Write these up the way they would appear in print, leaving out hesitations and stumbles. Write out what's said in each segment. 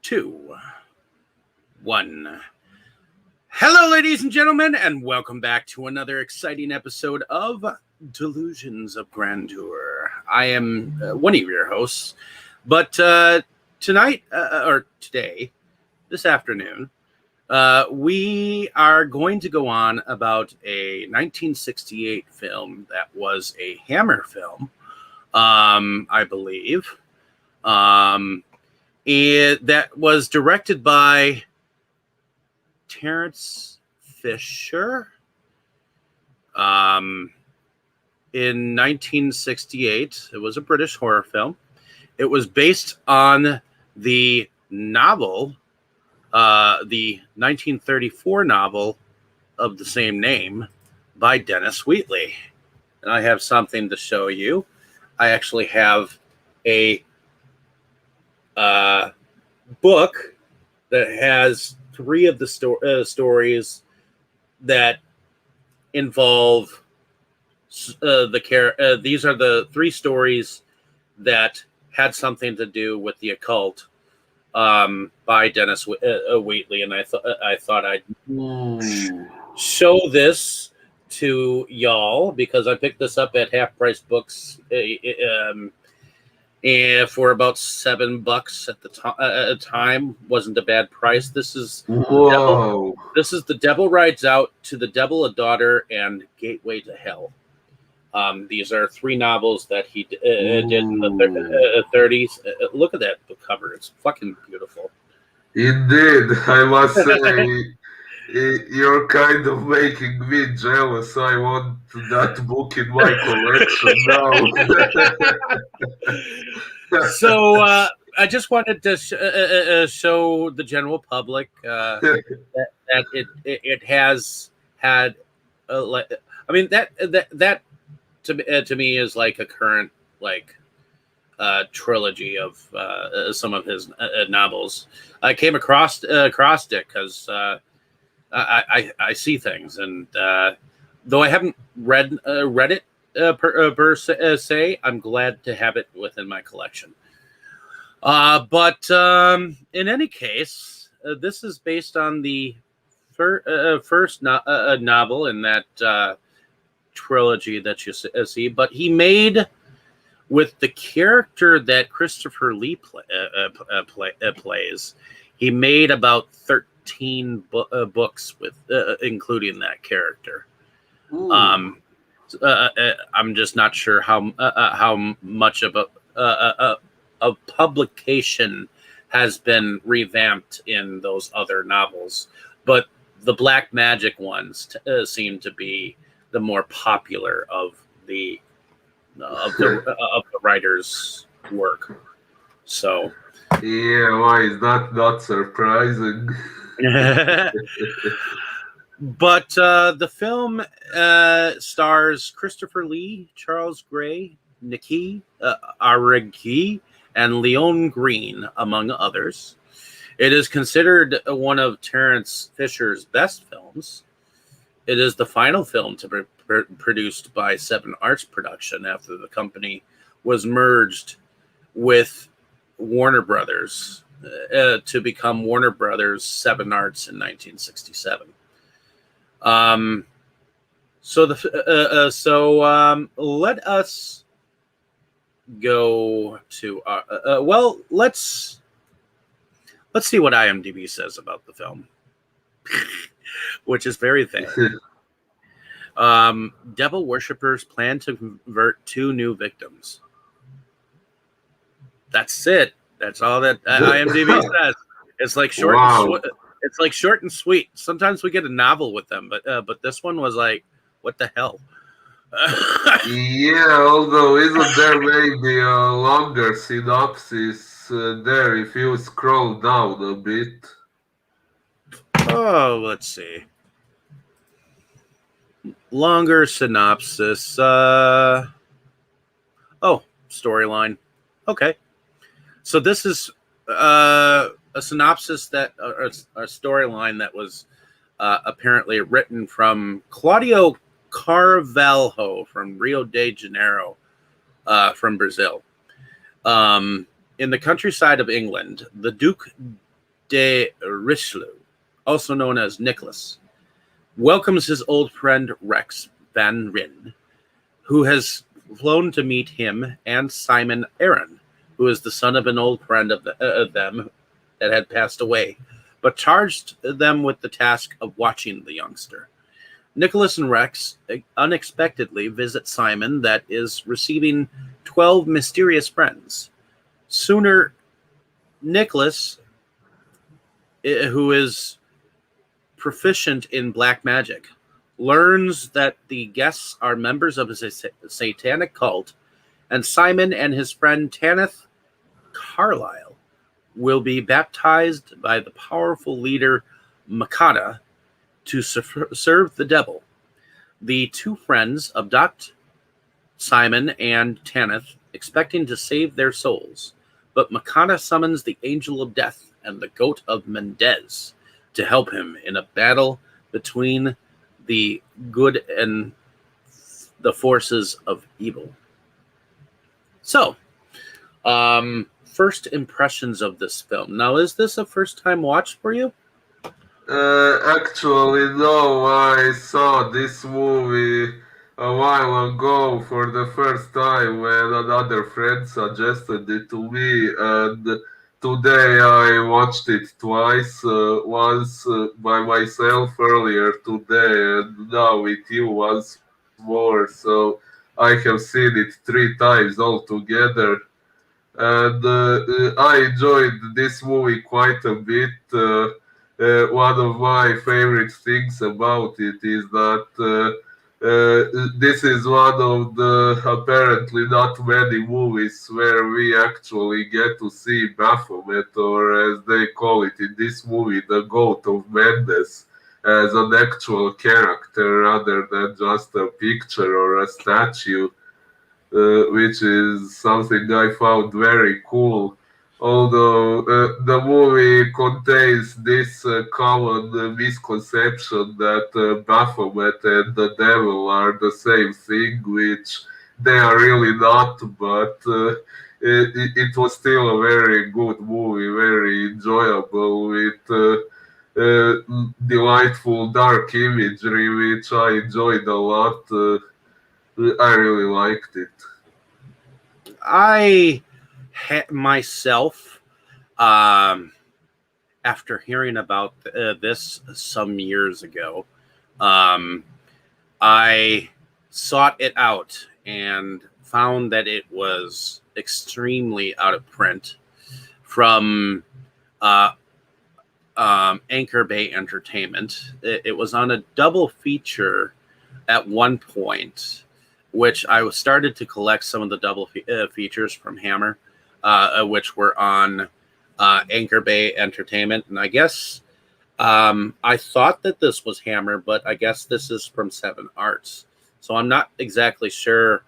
2, 1. Hello, ladies and gentlemen, and welcome back to another exciting episode of Delusions of Grandeur. I am one of your hosts, but tonight, or today, this afternoon, we are going to go on about a 1968 film that was a Hammer film, I believe. That was directed by Terence Fisher in 1968. It was a British horror film. It was based on the novel, the 1934 novel of the same name by Dennis Wheatley. And I have something to show you. I actually have a book that has 3 of the stories that involve these are the 3 stories that had something to do with the occult by Dennis Wheatley, and I thought I'd show this to y'all because I picked this up at Half Price Books and for about $7 at the time. Wasn't a bad price. This is The Devil Rides Out, To the Devil a Daughter, and Gateway to Hell. These are 3 novels that he did in the 30s. Look at that cover. It's fucking beautiful. Indeed, I must say, you're kind of making me jealous. I want that book in my collection now. So I just wanted to show the general public that it has had. That to me is like a current trilogy of some of his novels. I came across it because I see things, and though I haven't read it per se, I'm glad to have it within my collection. But in any case, this is based on the first novel in that trilogy that you see, but he made with the character that Christopher Lee plays. He made about 13 books with including that character. I'm just not sure how much of a publication has been revamped in those other novels, but the Black Magic ones seem to be the more popular of the writer's work. So yeah, why is that not surprising? But the film stars Christopher Lee, Charles Gray, Nikki Arregui, and Leon Green, among others. It is considered one of Terence Fisher's best films. It is the final film to be produced by Seven Arts Production after the company was merged with Warner Brothers to become Warner Brothers Seven Arts in 1967. Let us go to let's see what IMDb says about the film, which is very vague. Devil worshippers plan to convert 2 new victims. That's it. That's all that IMDb says. It's like short. Wow. It's like short and sweet. Sometimes we get a novel with them, but this one was like, what the hell? Yeah, although isn't there maybe a longer synopsis there if you scroll down a bit? Oh, let's see. Longer synopsis. Storyline. Okay. So this is a synopsis a storyline that was apparently written from Claudio Carvalho from Rio de Janeiro, from Brazil. In the countryside of England, the Duke de Richelieu, also known as Nicholas, welcomes his old friend Rex Van Ryn, who has flown to meet him, and Simon Aaron, who is the son of an old friend of them that had passed away, but charged them with the task of watching the youngster. Nicholas and Rex unexpectedly visit Simon, that is receiving 12 mysterious friends. Sooner, Nicholas, who is proficient in black magic, learns that the guests are members of a satanic cult, and Simon and his friend Tanith Carlyle will be baptized by the powerful leader Makata to serve the devil. The two friends abduct Simon and Tanith, expecting to save their souls, but Makata summons the Angel of Death and the Goat of Mendez to help him in a battle between the good and the forces of evil. So, first impressions of this film. Now, is this a first-time watch for you? Actually, no, I saw this movie a while ago for the first time when another friend suggested it to me, and today I watched it twice, once by myself earlier today, and now with you once more. So I have seen it 3 times altogether. And I enjoyed this movie quite a bit. One of my favorite things about it is that this is one of the apparently not many movies where we actually get to see Baphomet, or as they call it in this movie, the Goat of Mendes, as an actual character rather than just a picture or a statue. Which is something I found very cool. Although the movie contains this common misconception that Baphomet and the devil are the same thing, which they are really not, but it was still a very good movie, very enjoyable, with delightful dark imagery, which I enjoyed a lot. I really liked it. I myself, after hearing about this some years ago, I sought it out and found that it was extremely out of print from Anchor Bay Entertainment. It was on a double feature at one point, which I started to collect some of the double features from Hammer, which were on Anchor Bay Entertainment. And I guess I thought that this was Hammer, but I guess this is from Seven Arts. So I'm not exactly sure.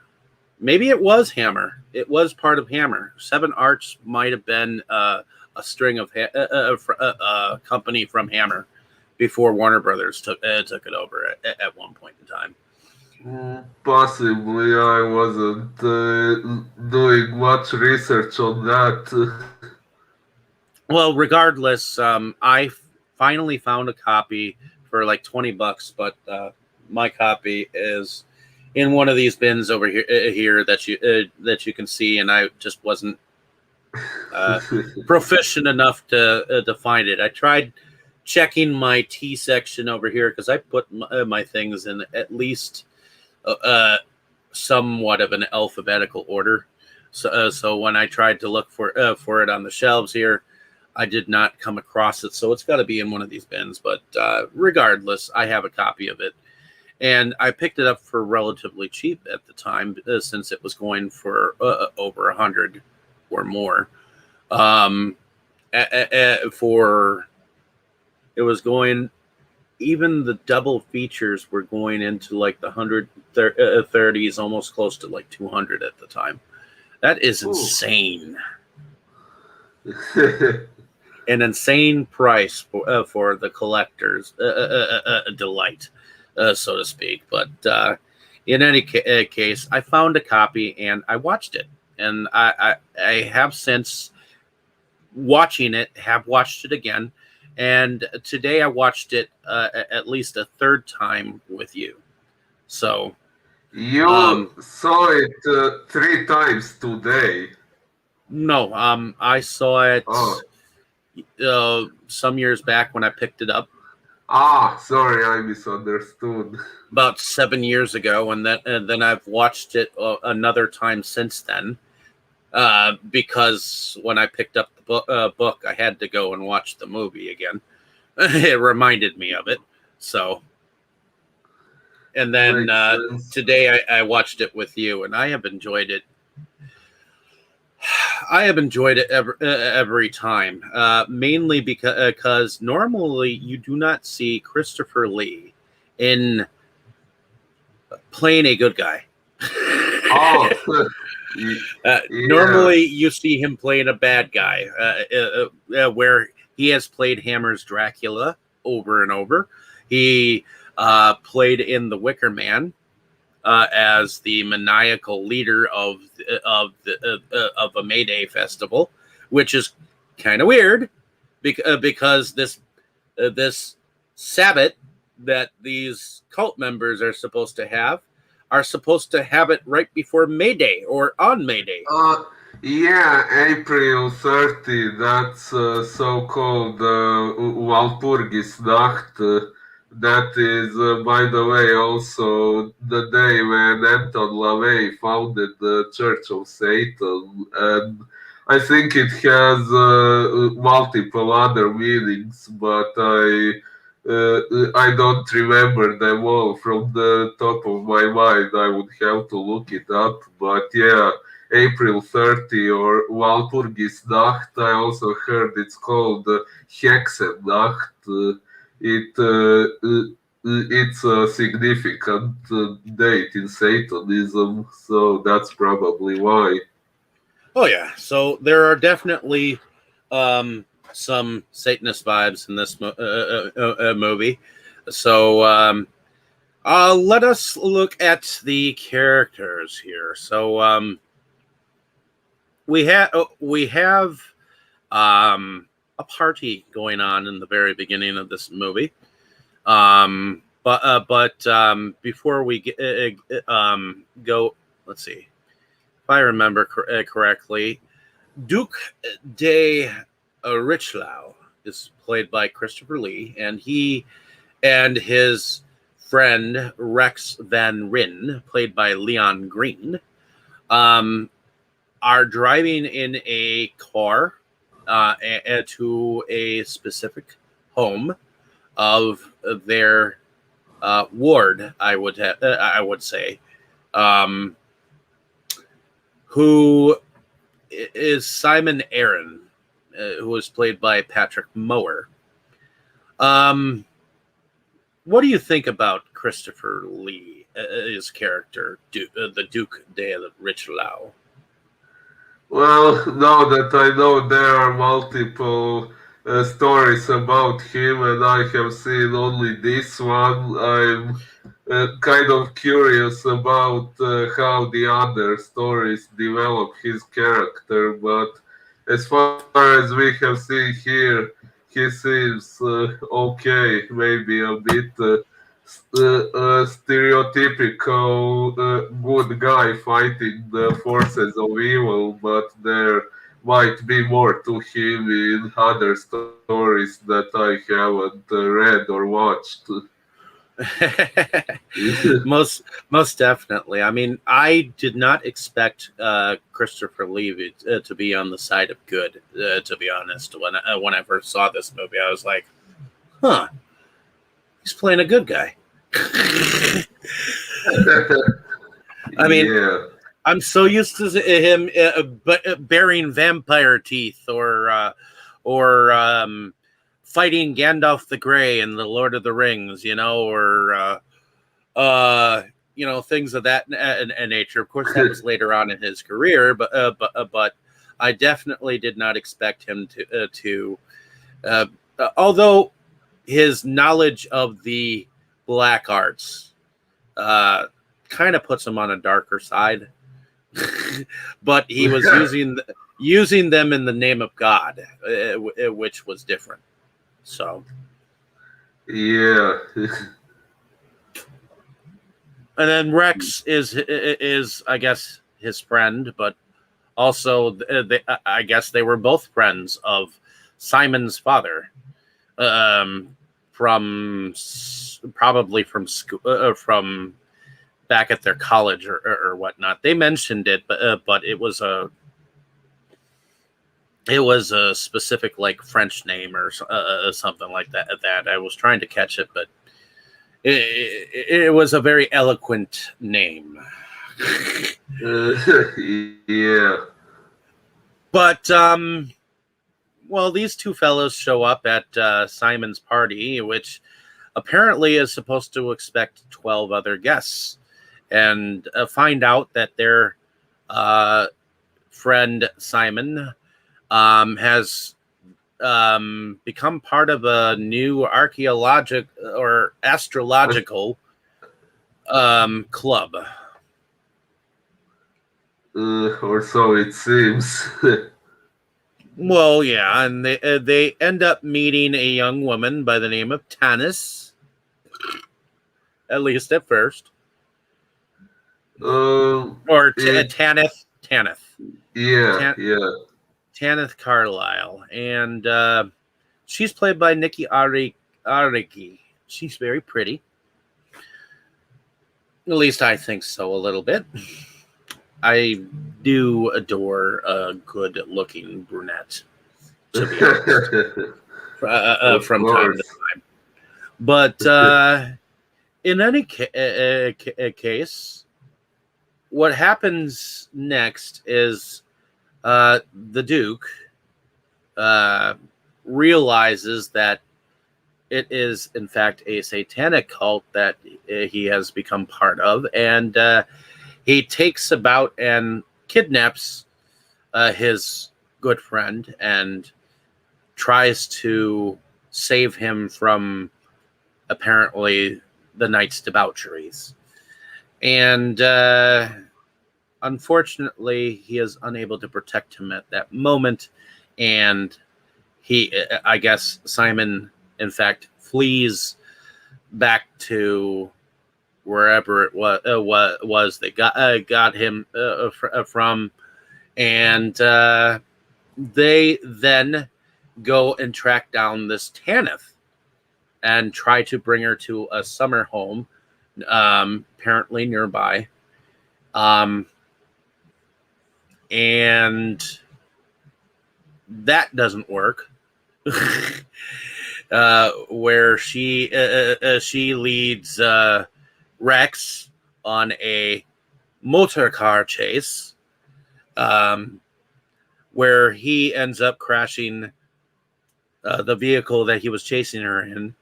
Maybe it was Hammer. It was part of Hammer. Seven Arts might have been a string of a company from Hammer before Warner Brothers took it over at one point in time. Possibly, I wasn't doing much research on that. Well, regardless, I finally found a copy for like $20, but my copy is in one of these bins over here that you can see, and I just wasn't proficient enough to find it. I tried checking my T section over here because I put my things in at least somewhat of an alphabetical order. So when I tried to look for it on the shelves here, I did not come across it. So it's got to be in one of these bins. But regardless, I have a copy of it, and I picked it up for relatively cheap at the time, since it was going for over $100 or more. It was going. Even the double features were going into like the 130s, almost close to like 200 at the time. That is insane. An insane price for the collector's delight, so to speak. But in any case, I found a copy and I watched it, and I have since watching it, have watched it again, and today I watched it at least a third time with you. So, You um, saw it 3 times today. no, I saw it Oh, some years back when I picked it up sorry, I misunderstood. about 7 years ago, and then I've watched it another time since then. Because when I picked up the book, I had to go and watch the movie again. It reminded me of it. So, and then Makes sense. today I watched it with you, and I have enjoyed it. I have enjoyed it every time, mainly because normally you do not see Christopher Lee in playing a good guy. Oh, y- yeah. Normally, you see him playing a bad guy, where he has played Hammer's Dracula over and over. He played in The Wicker Man as the maniacal leader of a Mayday festival, which is kind of weird because this Sabbath that these cult members are supposed to have it right before Mayday or on Mayday. Yeah, April 30, that's so-called Walpurgisnacht. That is, by the way, also the day when Anton LaVey founded the Church of Satan. And I think it has multiple other meanings, but I don't remember them all from the top of my mind. I would have to look it up. But yeah, April 30 or Walpurgisnacht. I also heard it's called Hexennacht. It's a significant date in Satanism, so that's probably why. Oh yeah, so there are definitely some Satanist vibes in this movie. So let us look at the characters here. So we have a party going on in the very beginning of this movie. But before we go, let's see if I remember correctly. Duke de Richlau is played by Christopher Lee, and he and his friend Rex Van Ryn, played by Leon Green, um, are driving in a car to a specific home of their ward. I would say, um, who is Simon Aaron, who was played by Patrick Mower. Um, what do you think about Christopher Lee, his character, the Duke de Richelieu? Well, now that I know there are multiple stories about him and I have seen only this one, I'm kind of curious about how the other stories develop his character. But as far as we have seen here, he seems okay, maybe a bit stereotypical good guy fighting the forces of evil, but there might be more to him in other stories that I haven't read or watched. most definitely. I mean, I did not expect Christopher Lee to be on the side of good. To be honest, when I first saw this movie, I was like, "Huh, he's playing a good guy." I mean, Yeah. I'm so used to him bearing vampire teeth or fighting Gandalf the Grey in the Lord of the Rings, or uh, things of that nature. Of course, that was later on in his career, but I definitely did not expect him although his knowledge of the black arts kind of puts him on a darker side. But he was using using them in the name of God, which was different. So, Yeah. and then Rex is I guess his friend, but also I guess they were both friends of Simon's father, from probably from school, from back at their college or whatnot. They mentioned it, but it was a specific like French name or something like that. That I was trying to catch it, but it was a very eloquent name. Yeah. But well, these two fellows show up at Simon's party, which apparently is supposed to expect 12 other guests, and find out that their friend Simon has become part of a new archaeologic or astrological club. Or so it seems. Well, yeah, and they end up meeting a young woman by the name of Tanis, at least at first, or it, Tanith, yeah, Tan- yeah. Tanith Carlisle, and she's played by Nikki Ariki. She's very pretty. At least I think so a little bit. I do adore a good-looking brunette, to be honest, Of from time to course. time. But in any case, what happens next is the Duke realizes that it is, in fact, a satanic cult that he has become part of, and he takes about and kidnaps his good friend and tries to save him from apparently the night's debaucheries. And unfortunately, he is unable to protect him at that moment. And I guess Simon, in fact, flees back to wherever it was they got him from, and they then go and track down this Tanith and try to bring her to a summer home, apparently nearby, and that doesn't work. Where she leads Rex on a motor car chase, where he ends up crashing the vehicle that he was chasing her in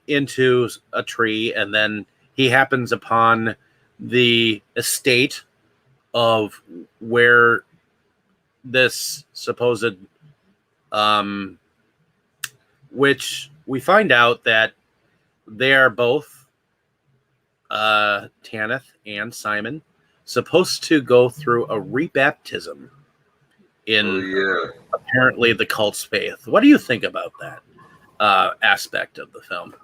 into a tree, and then he happens upon the estate of where this supposed which we find out that they are both Tanith and Simon supposed to go through a rebaptism in apparently the cult's faith. What do you think about that aspect of the film?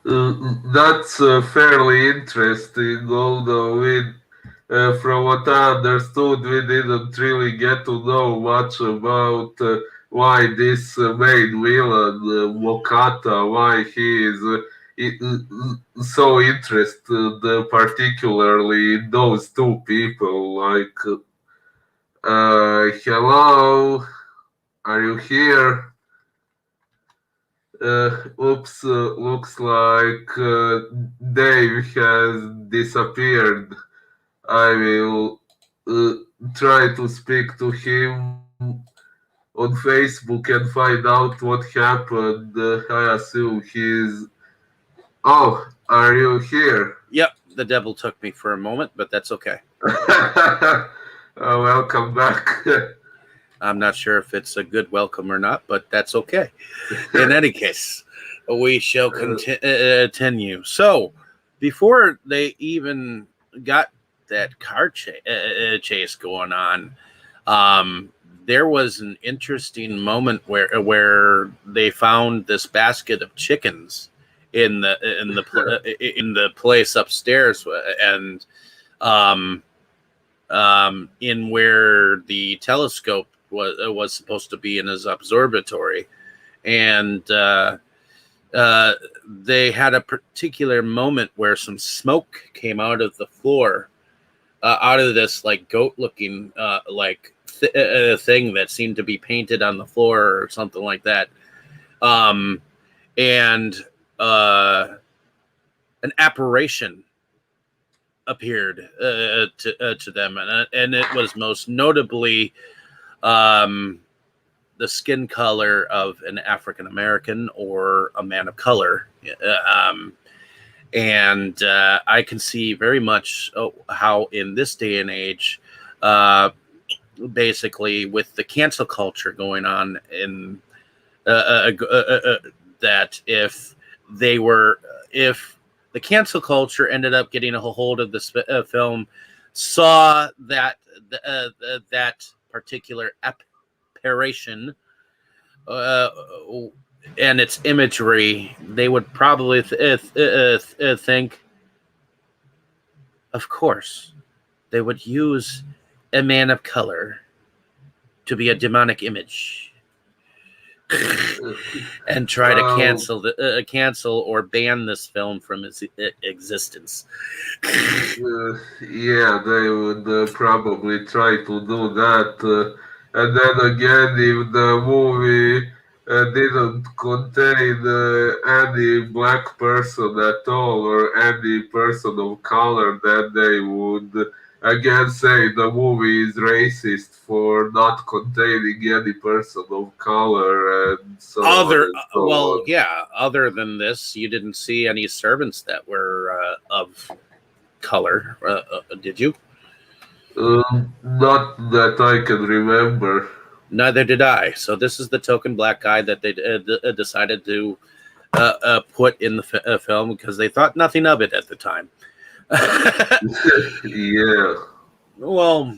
That's fairly interesting, although from what I understood, we didn't really get to know much about why this main villain, Mokata, why he is so interested, particularly in those two people. Like, hello, are you here? Oops, looks like Dave has disappeared. I will uh, try to speak to him on Facebook and find out what happened. I assume he's. Oh, are you here? Yep, the devil took me for a moment, but that's okay. Welcome back. I'm not sure if it's a good welcome or not, but that's okay. In any case, we shall continue. So, before they even got that chase going on, um, there was an interesting moment where they found this basket of chickens in the place upstairs, and um, in where the telescope was supposed to be in his observatory, and they had a particular moment where some smoke came out of the floor, out of this like goat-looking thing that seemed to be painted on the floor or something like that, and an apparition appeared to them, and it was most notably the skin color of an African American or a man of color. And I can see very much how in this day and age, basically with the cancel culture going on in that if the cancel culture ended up getting a hold of this film, saw that that particular apparition and its imagery, they would probably think, of course, they would use a man of color to be a demonic image and try to cancel or ban this film from its existence. Yeah, they would probably try to do that. And then again, if the movie didn't contain any black person at all or any person of color, then they would again say the movie is racist for not containing any person of color and so on and so on. Yeah, other than this, you didn't see any servants that were of color, did you? Not that I can remember. Neither did I. So this is the token black guy that they decided to put in the film because they thought nothing of it at the time. Yeah. Well,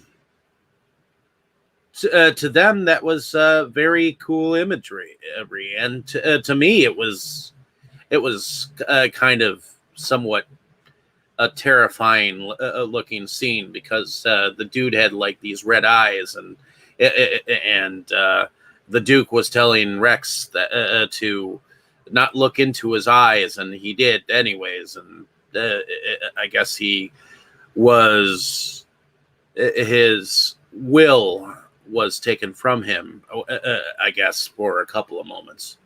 to them, that was very cool imagery, and to me, it was kind of somewhat a terrifying looking scene because the dude had like these red eyes, and the Duke was telling Rex that to not look into his eyes, and he did anyways, and I guess he was his will was taken from him, I guess, for a couple of moments.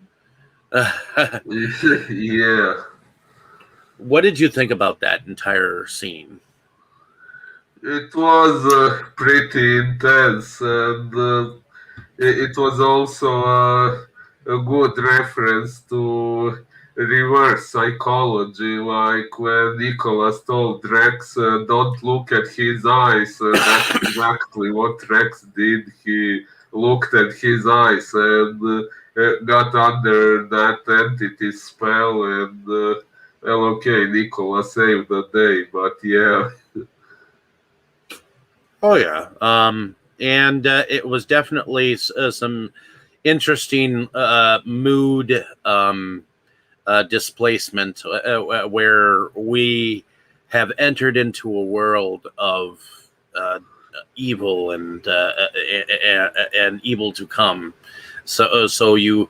Yeah. What did you think about that entire scene? It was pretty intense, and it was also a good reference to reverse psychology, like when Nicholas told Rex, don't look at his eyes. That's exactly what Rex did. He looked at his eyes and got under that entity's spell, and well, okay, Nicholas saved the day, but yeah. Oh yeah, and it was definitely some interesting mood displacement where we have entered into a world of evil and evil to come. So you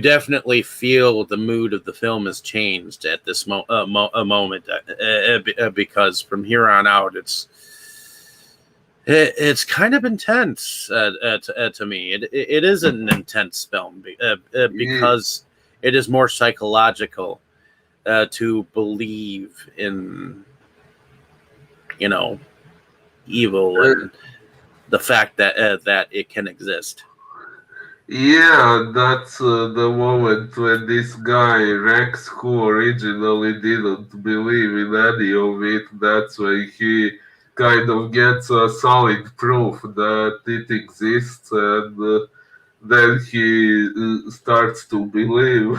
definitely feel the mood of the film has changed at this moment because from here on out it's kind of intense to me. It is an intense film because it is more psychological to believe in, evil and the fact that that it can exist. Yeah, that's the moment when this guy, Rex, who originally didn't believe in any of it, that's when he kind of gets a solid proof that it exists, and then he starts to believe.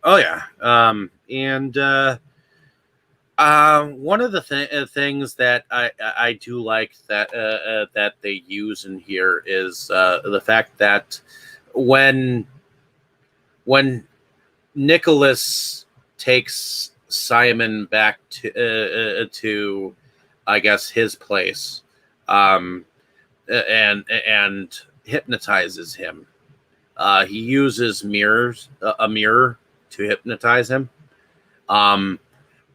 Oh yeah, and One of the things that I do like that they use in here is the fact that when when Nicholas takes Simon back to I guess his place, um, and hypnotizes him. He uses a mirror to hypnotize him. Um,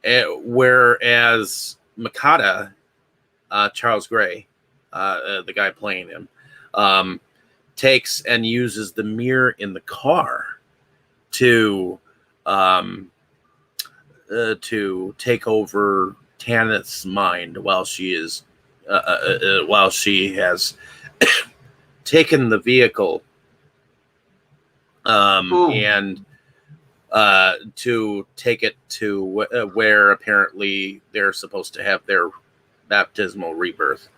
Whereas Makata, Charles Gray, the guy playing him, um, takes and uses the mirror in the car to um, to take over Tanith's mind while she has taken the vehicle Oh, and to take it to where apparently they're supposed to have their baptismal rebirth.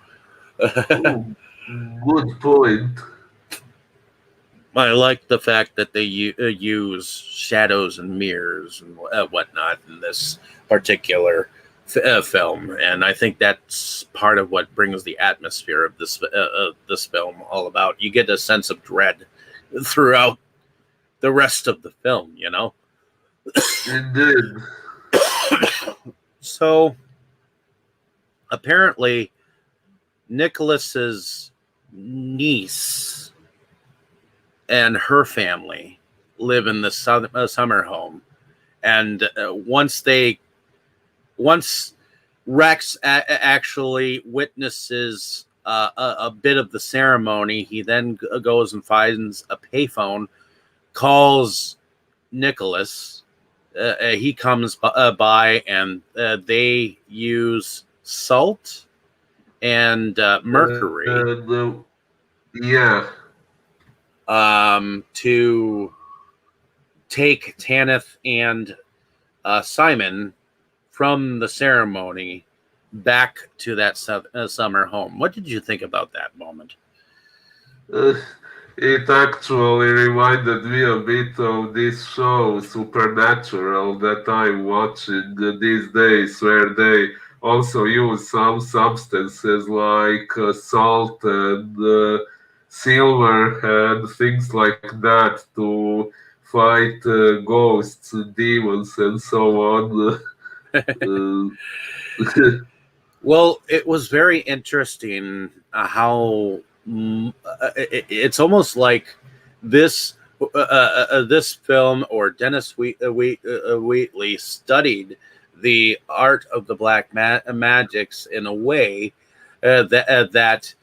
oh, good point. I like the fact that they use shadows and mirrors and whatnot in this particular film, and I think that's part of what brings the atmosphere of this film all about. You get a sense of dread throughout the rest of the film, you know. Indeed. So apparently, Nicholas's niece and her family live in the summer home, and once Rex actually witnesses a bit of the ceremony, he then goes and finds a payphone, calls Nicholas. He comes by, and they use salt and mercury And yeah. to take Tanith and Simon from the ceremony back to that summer home. What did you think about that moment? Uh, it actually reminded me a bit of this show, Supernatural, that I'm watching these days, where they also use some substances like salt and silver and things like that to fight ghosts, demons, and so on. Well, it was very interesting how it's almost like this this film or Dennis Wheatley studied the art of the black magics in a way that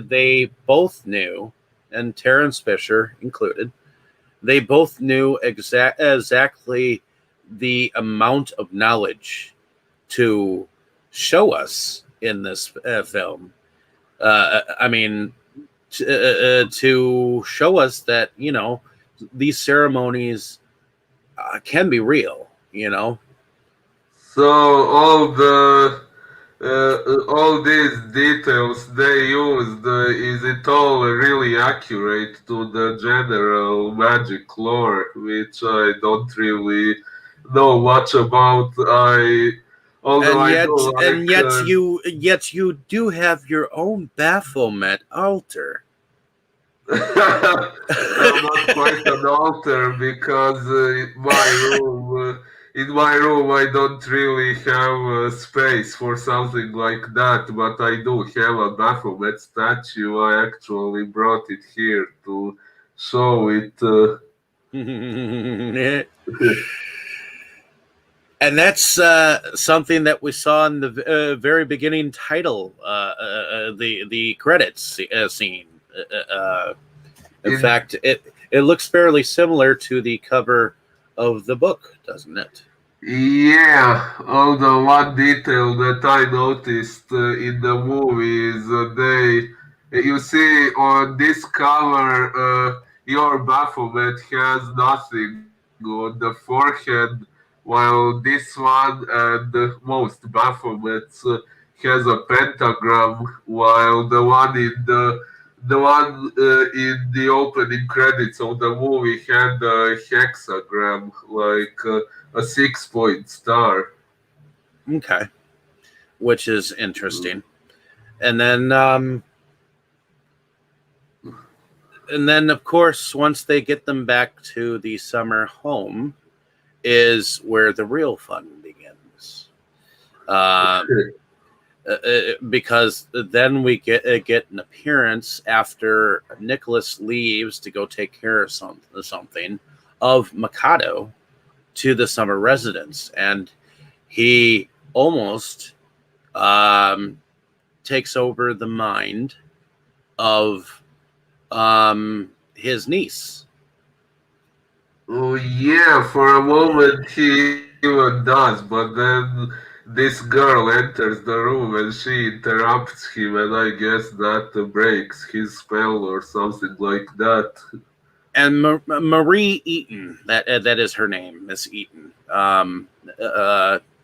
they both knew, and Terence Fisher included. They both knew exactly the amount of knowledge to show us in this film. I mean, to show us that these ceremonies can be real. You know, So all these details they used, is it all really accurate to the general magic lore, which I don't really know much about. Although and I yet, do and like. yet you do have your own Baphomet altar. Well, not quite an altar because in my room, I don't really have space for something like that. But I do have a Baphomet statue. I actually brought it here to show it. And that's something that we saw in the very beginning title, the credits scene. In In fact, it looks fairly similar to the cover of the book, doesn't it? Yeah, although one detail that I noticed in the movie is you see on this cover, your Baphomet has nothing on the forehead, while this one and most Baphomets has a pentagram, while the one in the opening credits of the movie had a hexagram, like a 6 point star. Okay, which is interesting. And then, of course, once they get them back to the summer home, is where the real fun begins. Uh, because then we get an appearance after Nicholas leaves to go take care of something of Mikado to the summer residence, and he almost takes over the mind of his niece. Oh yeah, for a moment he even does, but then this girl enters the room and she interrupts him, and I guess that breaks his spell or something like that. And Marie Eaton, that is her name, Miss Eaton,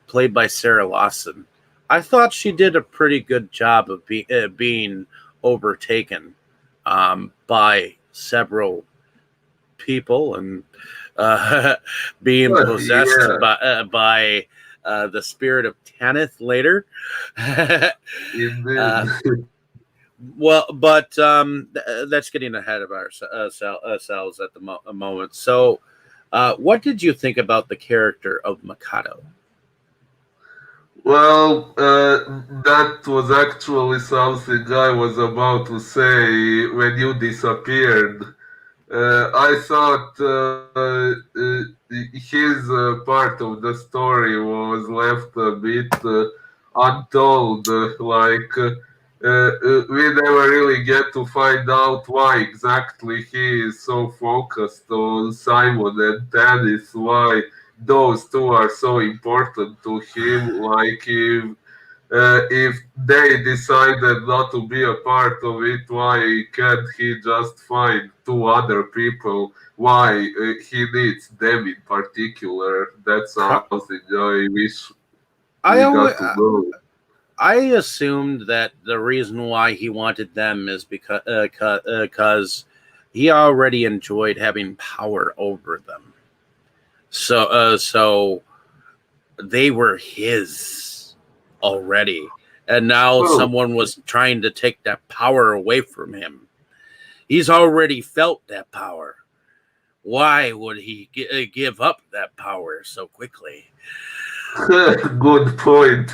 played by Sarah Lawson. I thought she did a pretty good job of being overtaken by several people and being possessed Yeah, by the spirit of Tanith later. indeed. uh, well, but that's getting ahead of ourselves at the moment. So, what did you think about the character of Mikado? Well, that was actually something I was about to say when you disappeared. I thought his part of the story was left a bit untold. We never really get to find out why exactly he is so focused on Simon and Dennis, why those two are so important to him. If they decided not to be a part of it, why can't he just find two other people? Why he needs them in particular? That's something I wish we I got always, to know. I assumed that the reason why he wanted them is because he already enjoyed having power over them. So they were his already, and now Oh, someone was trying to take that power away from him. He's already felt that power. Why would he give up that power so quickly? good point.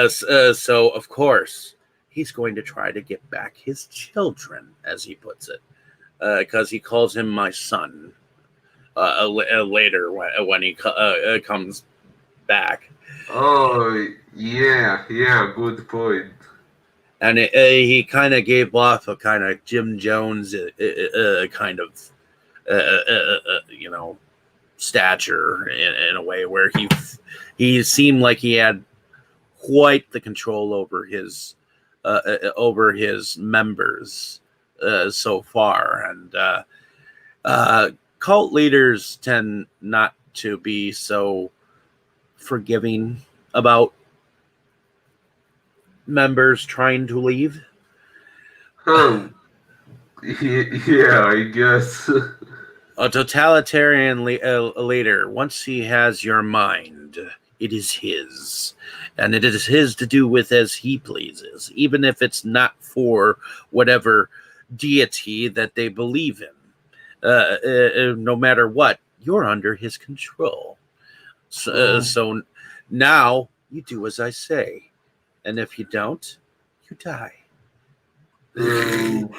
So, of course, he's going to try to get back his children, as he puts it, because he calls him my son later when he comes back. Oh, yeah, yeah, good point. And he kind of gave off a kind of Jim Jones kind of, you know, stature in a way where he seemed like he had quite the control over his members so far, and cult leaders tend not to be so forgiving about members trying to leave. Oh, yeah, I guess. A totalitarian leader, once he has your mind, it is his. And it is his to do with as he pleases, even if it's not for whatever deity that they believe in. No matter what, you're under his control. So now you do as I say. And if you don't, you die. Um,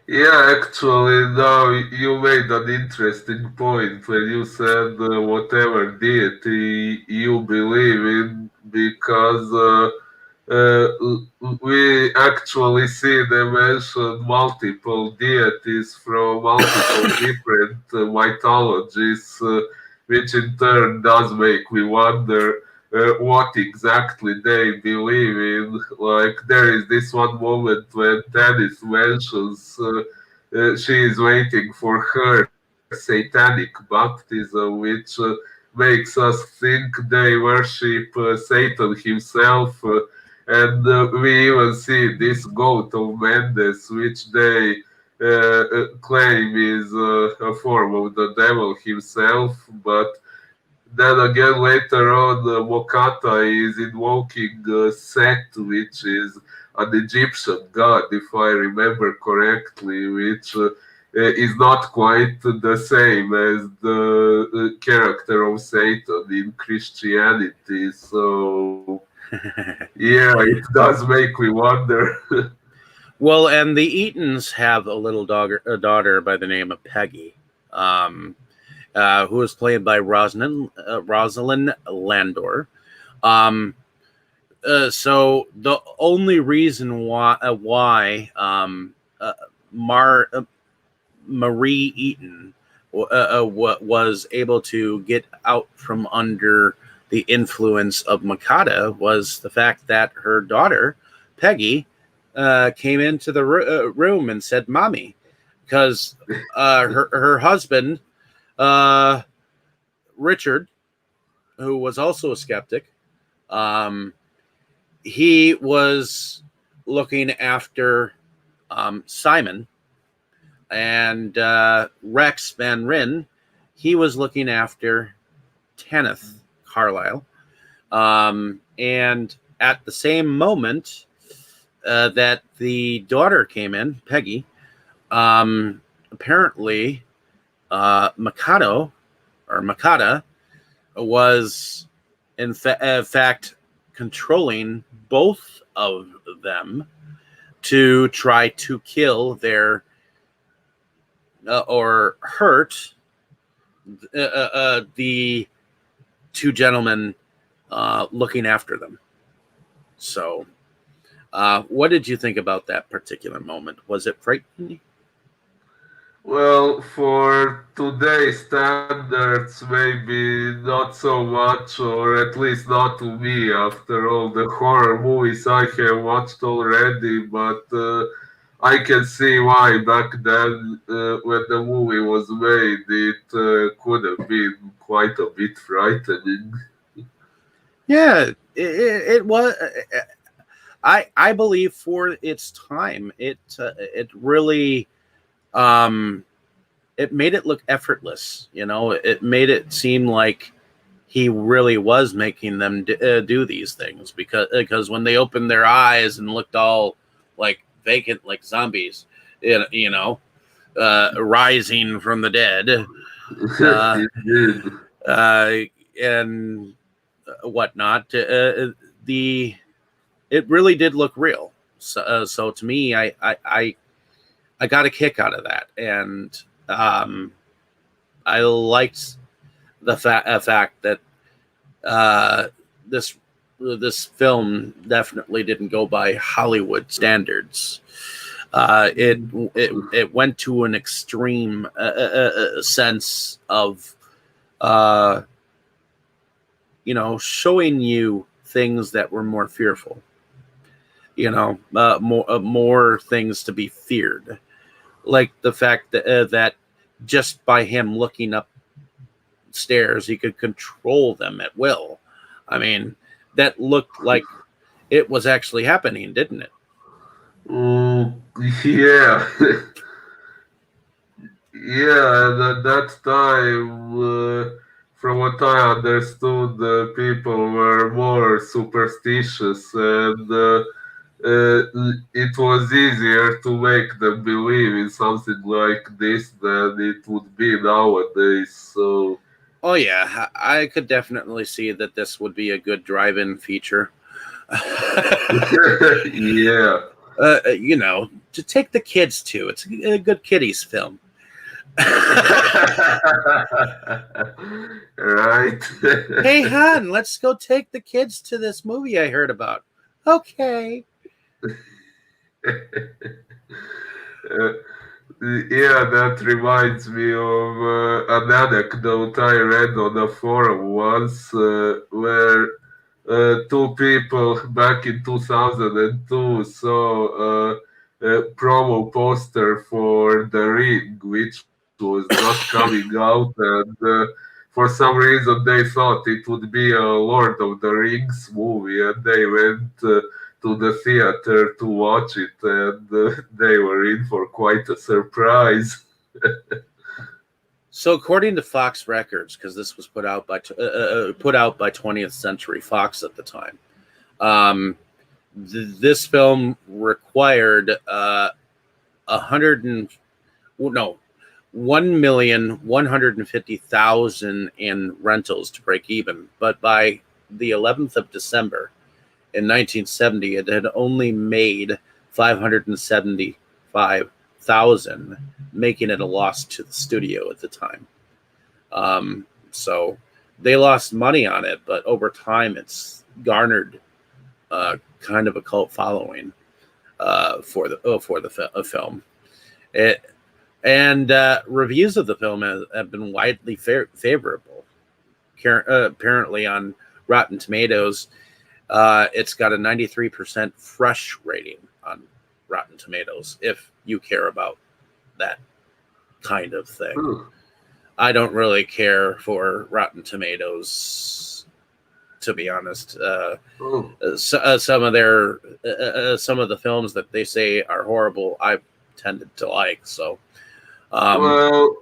yeah, actually, now you made an interesting point when you said whatever deity you believe in, because we actually see they mention multiple deities from multiple different mythologies, which in turn does make me wonder what exactly they believe in. Like, there is this one moment when Dennis mentions she is waiting for her satanic baptism, which makes us think they worship Satan himself. And we even see this goat of Mendes, which they claim is a form of the devil himself, but then again, later on, Mokata is invoking Set, which is an Egyptian god, if I remember correctly, which is not quite the same as the character of Satan in Christianity. So, yeah, it does make me wonder. Well, and the Eatons have a daughter by the name of Peggy, um, who is played by Rosalind Landor. Um, so the only reason why Mar Marie Eaton was able to get out from under the influence of Makata was the fact that her daughter Peggy came into the room and said, "Mommy," because her husband uh, Richard, who was also a skeptic, um, he was looking after Simon, and Rex Van Ryn, he was looking after Tanith Carlisle. And at the same moment that the daughter came in, Peggy, apparently Mikado or Makata was in fact controlling both of them to try to kill their or hurt the two gentlemen looking after them. So, what did you think about that particular moment? Was it frightening? Well, for today's standards, maybe not so much, or at least not to me after all the horror movies I have watched already, but I can see why back then, when the movie was made, it could have been quite a bit frightening. Yeah, it was. I believe for its time, it really um, it made it look effortless. You know, it made it seem like he really was making them do these things because when they opened their eyes and looked all like vacant, like zombies, you know, rising from the dead, uh, Indeed. uh, and whatnot, the it really did look real. So to me, I got a kick out of that, and I liked the fact that uh, this this film definitely didn't go by Hollywood standards. It went to an extreme sense of uh, showing you things that were more fearful. More things to be feared, like the fact that just by him looking upstairs, he could control them at will. I mean, that looked like it was actually happening, didn't it? Mm, yeah. Yeah, and at that time, from what I understood, people were more superstitious, and it was easier to make them believe in something like this than it would be nowadays. So, Oh yeah, I could definitely see that this would be a good drive-in feature. yeah, To take the kids to. It's a good kiddies film. right. Hey, hon, let's go take the kids to this movie I heard about. Okay. Uh, Yeah, that reminds me of an anecdote I read on a forum once where two people back in 2002 saw a promo poster for The Ring, which was just coming out, and for some reason they thought it would be a Lord of the Rings movie, and they went to the theater to watch it, and they were in for quite a surprise. So according to Fox Records, because this was put out by 20th Century Fox at the time, um, this film required 1,150,000 in rentals to break even. But by the 11th of December in 1970, it had only made 575,000, making it a loss to the studio at the time. So they lost money on it, but over time, it's garnered kind of a cult following for the film. Reviews of the film have been widely favorable. Apparently, on Rotten Tomatoes, it's got a 93% fresh rating on Rotten Tomatoes. If you care about that kind of thing, I don't really care for Rotten Tomatoes, to be honest. Some of the films that they say are horrible, I've tended to like. So, well,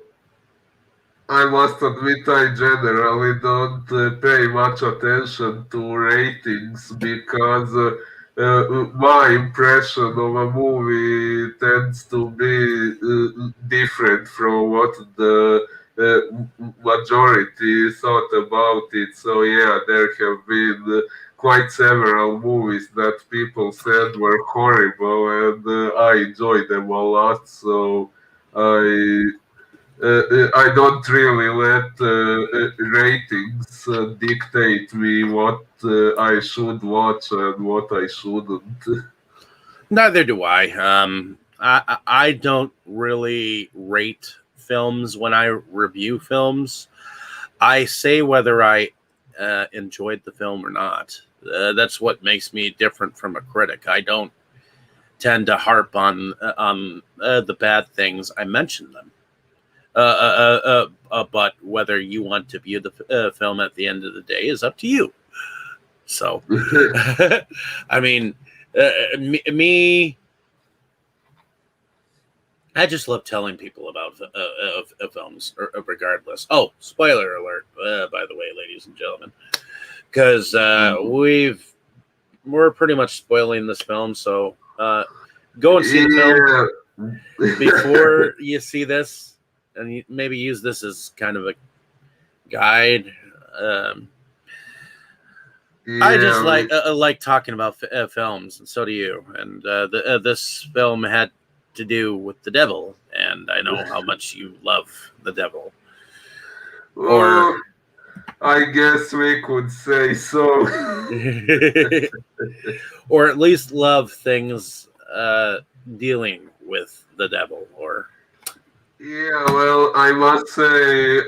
I must admit I generally don't pay much attention to ratings because my impression of a movie tends to be different from what the majority thought about it. So yeah, there have been quite several movies that people said were horrible, and I enjoyed them a lot. So I I don't really let ratings dictate me what I should watch and what I shouldn't. neither do I. I don't really rate films when I review films. I say whether I enjoyed the film or not. That's what makes me different from a critic. I don't tend to harp on the bad things. I mention them. But whether you want to view the film at the end of the day is up to you. So, I mean, me, I just love telling people about films, regardless. Oh, spoiler alert! By the way, ladies and gentlemen, because we're pretty much spoiling this film. So, go and see the film before you see this. And you maybe use this as kind of a guide. I just like talking about films, and so do you. And this film had to do with the devil, and I know how much you love the devil. Or I guess we could say so. Or at least love things dealing with the devil, or. Yeah, well, I must say,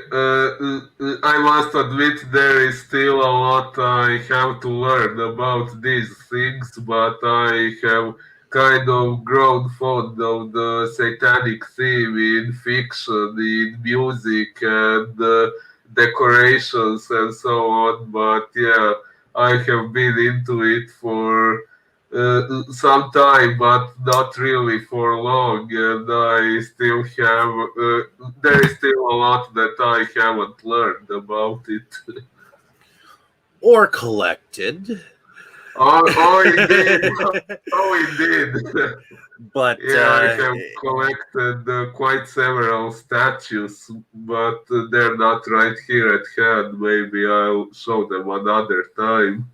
I must admit there is still a lot I have to learn about these things, but I have kind of grown fond of the satanic theme in fiction, in music, and decorations and so on. But yeah, I have been into it for some time, but not really for long. And I still have, there is still a lot that I haven't learned about it. Or collected. Oh, indeed. Oh, indeed. But yeah, I have collected quite several statues, but they're not right here at hand. Maybe I'll show them another time.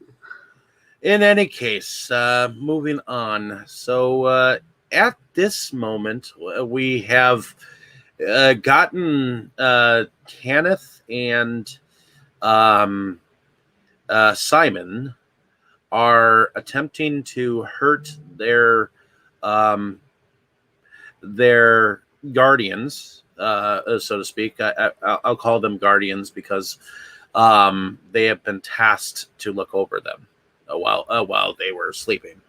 In any case, moving on. So at this moment, we have gotten Kenneth and Simon are attempting to hurt their guardians, so to speak. I'll call them guardians because they have been tasked to look over them while they were sleeping.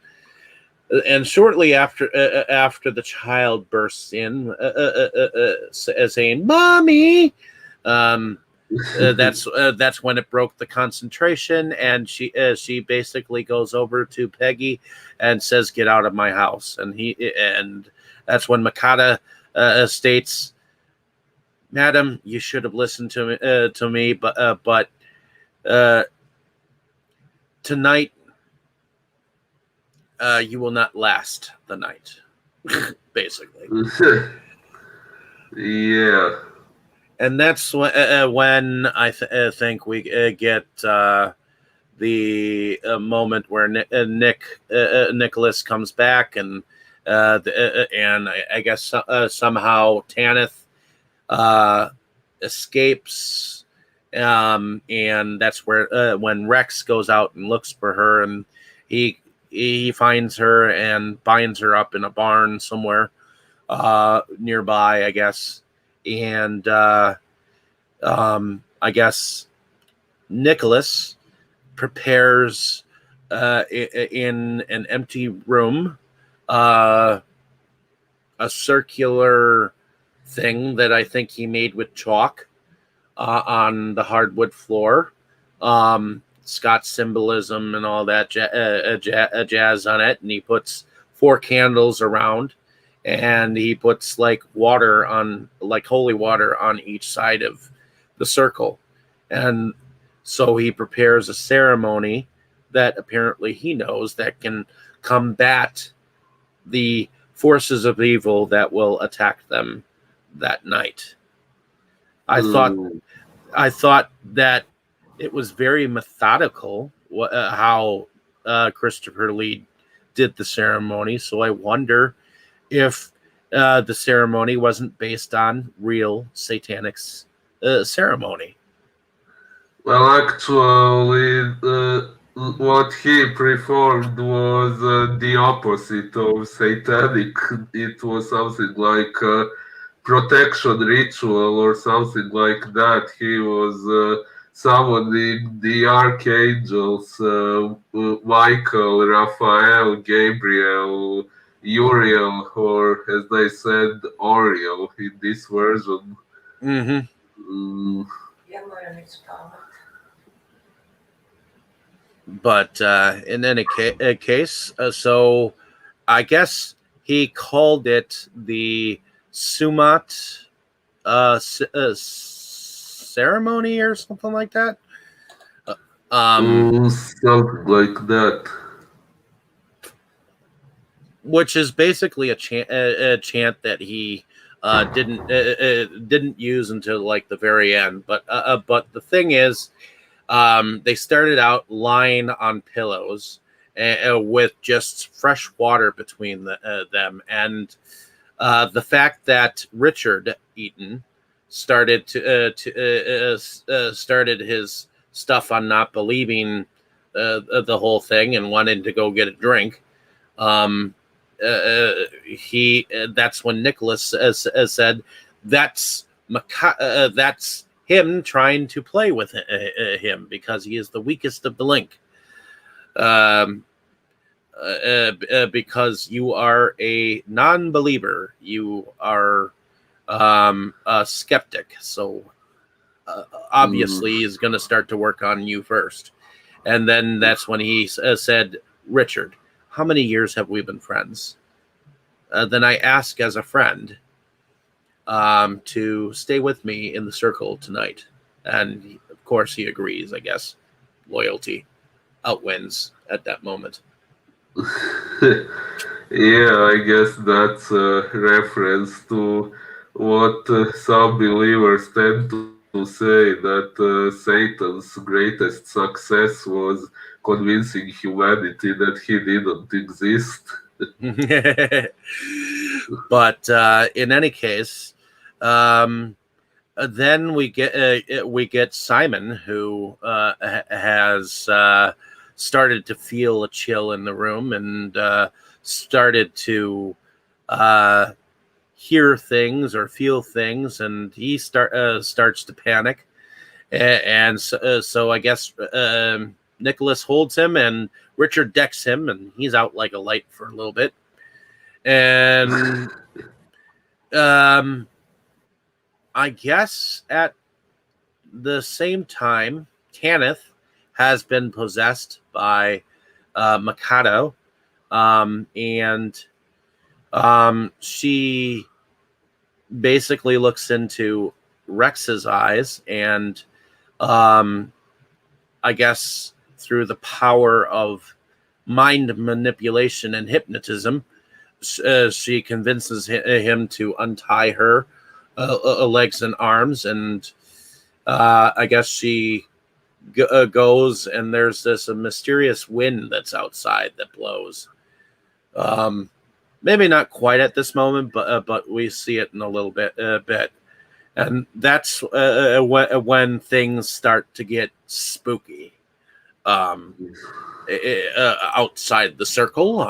And shortly after the child bursts in, saying "Mommy," that's when it broke the concentration, and she basically goes over to Peggy and says, "Get out of my house." And that's when Makata states, Madam, you should have listened to me, but uh, tonight you will not last the night, basically. Yeah. And that's when I think we get the moment where Nicholas comes back, and I guess somehow Tanith escapes, and that's where when Rex goes out and looks for her, and he finds her and binds her up in a barn somewhere nearby, I guess. And I guess Nicholas prepares in an empty room a circular thing that I think he made with chalk on the hardwood floor. It's got symbolism and all that jazz on it, and he puts 4 candles around, and he puts like water on, like holy water, on each side of the circle. And so he prepares a ceremony that apparently he knows that can combat the forces of evil that will attack them that night. I thought that it was very methodical how Christopher Lee did the ceremony. So I wonder if the ceremony wasn't based on real satanic ceremony. Well, actually, what he performed was the opposite of satanic. It was something like a protection ritual or something like that. He was summoning the archangels Michael, Raphael, Gabriel, Uriel, or as they said, Oriel in this version. Mm-hmm. Mm, But in any case, so I guess he called it the Sumat ceremony or something like that. something like that. Which is basically a chant that he didn't use until like the very end. But the thing is, they started out lying on pillows with just fresh water between them, and the fact that Richard Eaton started started his stuff on not believing the whole thing and wanted to go get a drink. He That's when Nicholas said that's that's him trying to play with him because he is the weakest of the link. Because you are a non-believer, you are a skeptic, so obviously he's going to start to work on you first. And then that's when he said, Richard, how many years have we been friends? Then I ask as a friend to stay with me in the circle tonight. And of course he agrees, I guess. Loyalty outwins at that moment. Yeah, I guess that's a reference to what some believers tend to say that Satan's greatest success was convincing humanity that he didn't exist. But in any case, then we get Simon, who has started to feel a chill in the room and started to hear things or feel things, and he starts to panic. And so I guess Nicholas holds him, and Richard decks him, and he's out like a light for a little bit. And I guess at the same time, Tanith has been possessed by Mikado, and she basically looks into Rex's eyes, and um, I guess through the power of mind manipulation and hypnotism, she convinces him to untie her legs and arms, and I guess she goes, and there's this a mysterious wind that's outside that blows. Um, Maybe not quite at this moment, but we see it in a little bit, and that's when things start to get spooky. Um, Outside the circle,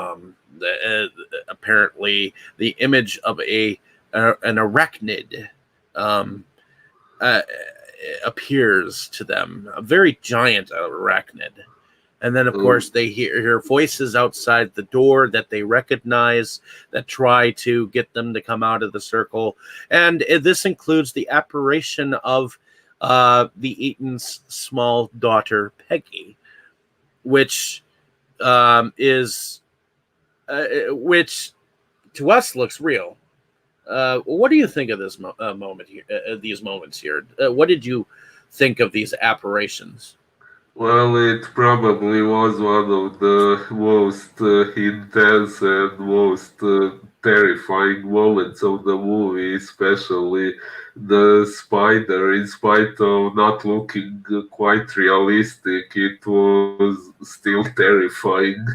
apparently the image of an arachnid um, uh, appears to them, a very giant arachnid. And then, of Oh, course, they hear voices outside the door that they recognize that try to get them to come out of the circle. And this includes the apparition of the Eaton's small daughter, Peggy, which is which to us looks real. What do you think of this moment here? These moments here. What did you think of these apparitions? well, it probably was one of the most intense and most terrifying moments of the movie, especially the spider. In spite of not looking quite realistic, it was still terrifying.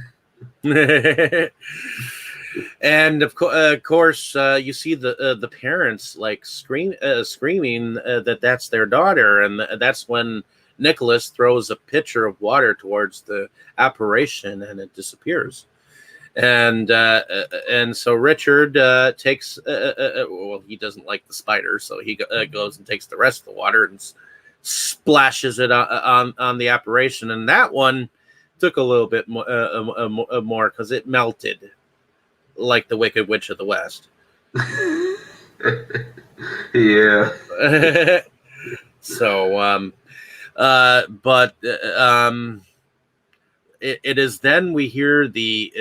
And of course, you see the parents like screaming that that's their daughter, and that's when Nicholas throws a pitcher of water towards the apparition, and it disappears. And so Richard takes well, he doesn't like the spider, so he goes and takes the rest of the water and splashes it on the apparition, and that one took a little bit more because it melted like the Wicked Witch of the West. Yeah. So, but it is then we hear the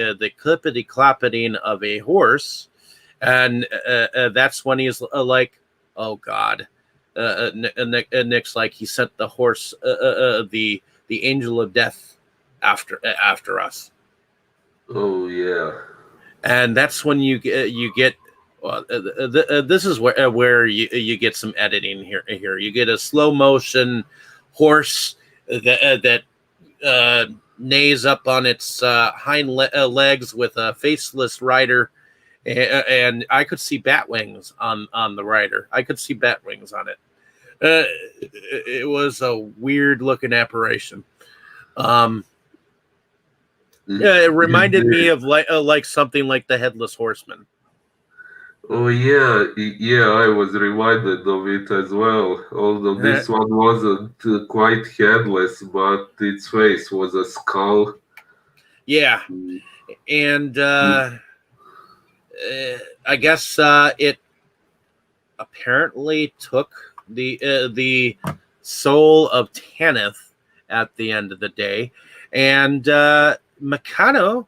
clippity cloppeting of a horse, and that's when he's like, "Oh God!" Nick's like, he sent the horse, the angel of death, after us, Oh, yeah. and that's when you get. This is where you get some editing here. Here you get a slow motion horse that neighs up on its hind legs with a faceless rider, and I could see bat wings on the rider. I could see bat wings on it. It was a weird looking apparition. Um, yeah, it reminded me Indeed. of like something like the Headless Horseman. Oh yeah, yeah, I was reminded of it as well. Although this one wasn't quite headless, but its face was a skull. Yeah, and I guess it apparently took the soul of Tanith at the end of the day, and Mikado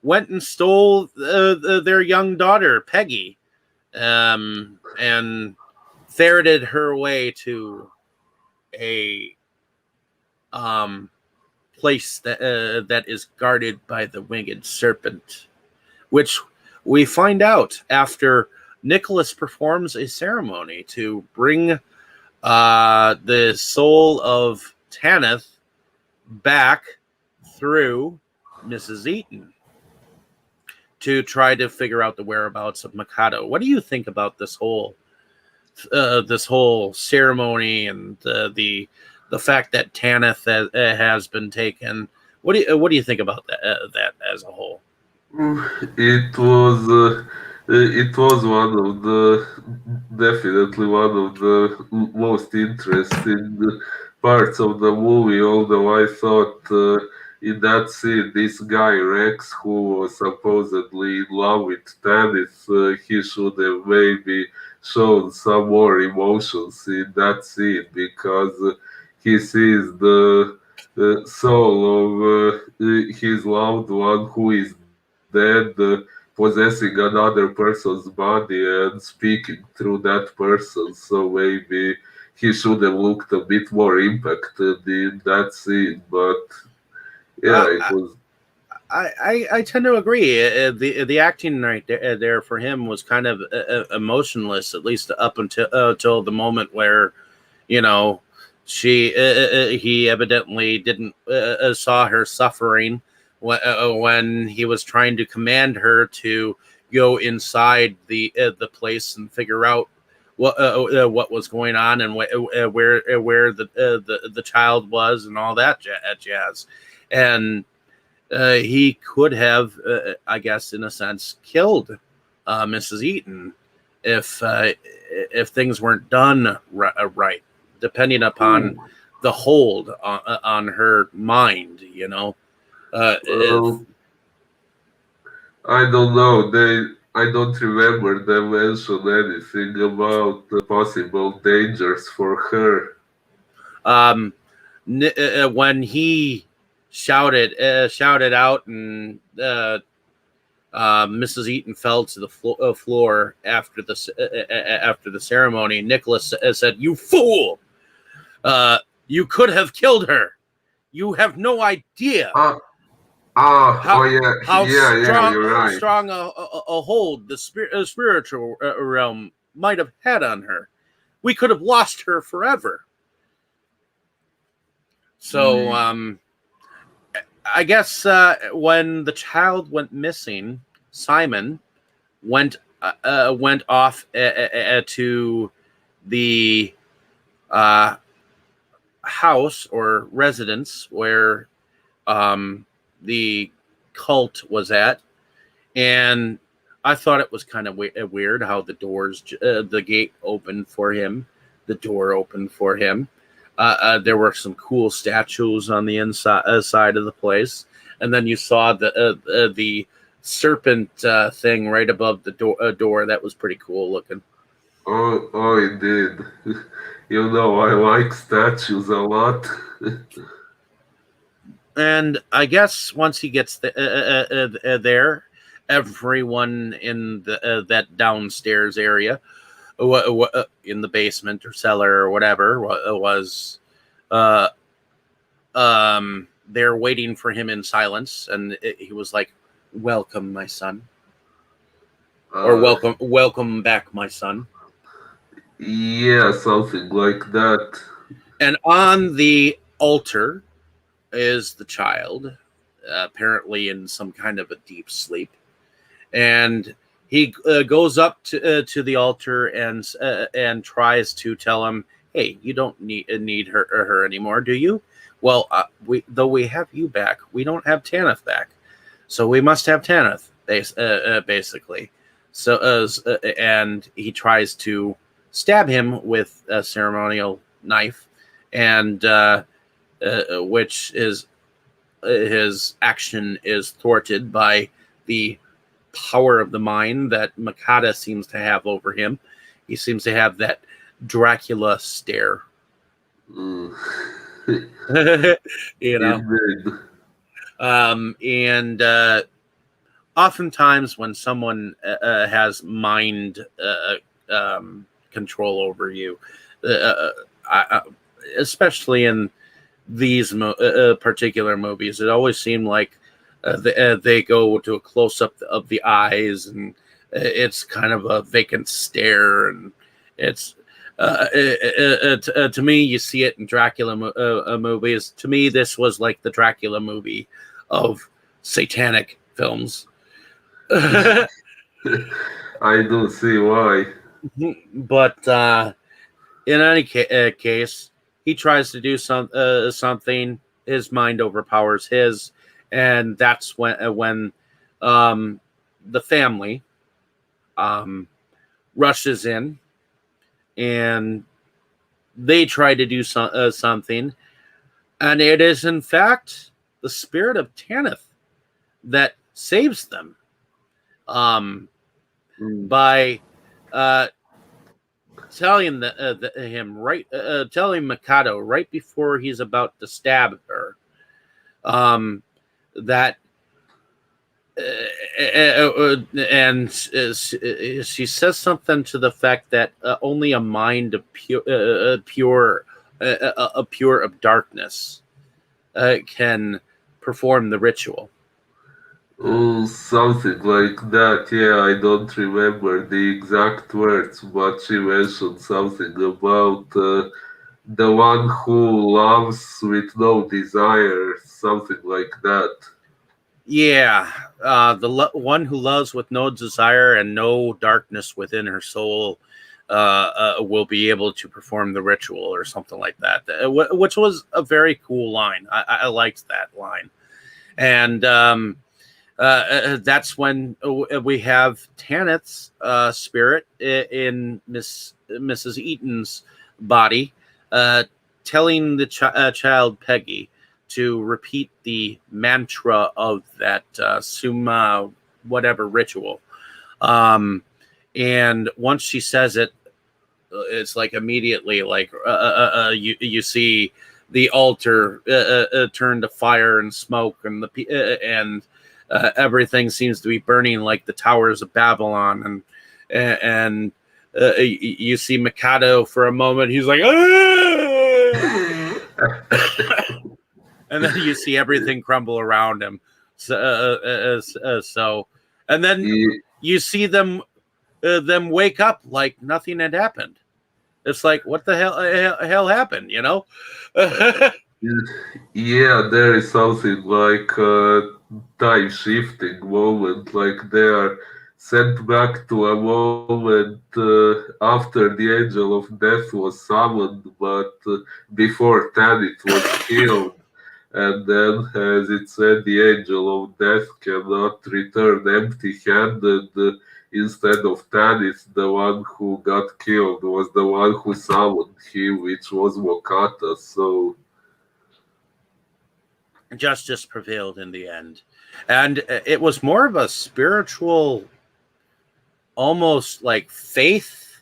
went and stole their young daughter Peggy, and ferreted her way to a um, place that is guarded by the winged serpent, which we find out after Nicholas performs a ceremony to bring the soul of Tanith back through Mrs. Eaton to try to figure out the whereabouts of Mikado. What do you think about this whole ceremony and the fact that Tanith has been taken? What do you think about that as a whole? It was one of the definitely one of the most interesting parts of the movie. Although I thought in that scene, this guy Rex, who was supposedly in love with Tanith, he should have maybe shown some more emotions in that scene because he sees the soul of his loved one who is dead possessing another person's body and speaking through that person. So maybe he should have looked a bit more impacted in that scene. But yeah, Uh, it was. I tend to agree. The acting right there for him was kind of emotionless, at least up until the moment where, you know, he evidently didn't saw her suffering when he was trying to command her to go inside the place and figure out what was going on and where the child was and all that jazz. And he could have, I guess, in a sense, killed Mrs. Eaton if things weren't done right, depending upon Ooh, the hold on her mind. If well, I don't know. I don't remember them mention anything about the possible dangers for her. um, when he shouted out and Mrs. Eaton fell to the floor after the ceremony. Nicholas said, "You fool! You could have killed her. You have no idea Ah, how oh yeah, how yeah, strong you're right. a hold the spiritual realm might have had on her. We could have lost her forever." So Mm, I guess when the child went missing, Simon went off to the uh, house or residence where the cult was at, and I thought it was kind of weird how the gate opened for him, the door opened for him. There were some cool statues on the inside side of the place, and then you saw the serpent thing right above the door. That was pretty cool looking. oh, indeed. You know, I like statues a lot. And I guess once he gets there, everyone in that downstairs area, in the basement or cellar or whatever, was uh, there waiting for him in silence, and he was like, "Welcome, my son," or Uh, "Welcome back, my son." yeah, something like that. And on the altar is the child, apparently in some kind of a deep sleep. And he goes up to the altar and tries to tell him, "Hey, you don't need her anymore, do you? Well, we have you back, we don't have Tanith back, so we must have Tanith, basically." So, and he tries to stab him with a ceremonial knife, and which is his action is thwarted by the power of the mind that Makata seems to have over him. He seems to have that Dracula stare. Mm. you know, Indeed. and oftentimes when someone has mind control over you, uh, I, especially in these particular movies, it always seemed like they go to a close up of the eyes, and it's kind of a vacant stare, and it's to me, you see it in Dracula movies. To me, this was like the Dracula movie of satanic films. I do see why. But in any case, he tries to do something. His mind overpowers his, and that's when um, the family um, rushes in, and they try to do something, and it is in fact the spirit of Tanith that saves them um, Mm. by uh, telling Mikado right before he's about to stab her, um, that she says something to the fact that only a mind of pure of darkness can perform the ritual. Oh, something like that. Yeah, I don't remember the exact words, but she mentioned something about the one who loves with no desire, something like that. Yeah, one who loves with no desire and no darkness within her soul will be able to perform the ritual or something like that, which was a very cool line. I liked that line. And that's when we have Tanith's spirit in Mrs. Eaton's body, telling the child Peggy to repeat the mantra of that Summa whatever ritual. And once she says it, it's like immediately like you see the altar turn to fire and smoke, and everything seems to be burning like the towers of Babylon, and you see Mikado for a moment. He's like, and then you see everything crumble around him. So, and then you see them wake up like nothing had happened. It's like, what the hell happened? Yeah, there is something like a time shifting moment, like they are sent back to a moment after the angel of death was summoned, but before Tanit was killed. And then, as it said, the angel of death cannot return empty handed. Instead of Tanith, the one who got killed was the one who summoned him, which was Mokata. So, Justice prevailed in the end, and it was more of a spiritual, almost like faith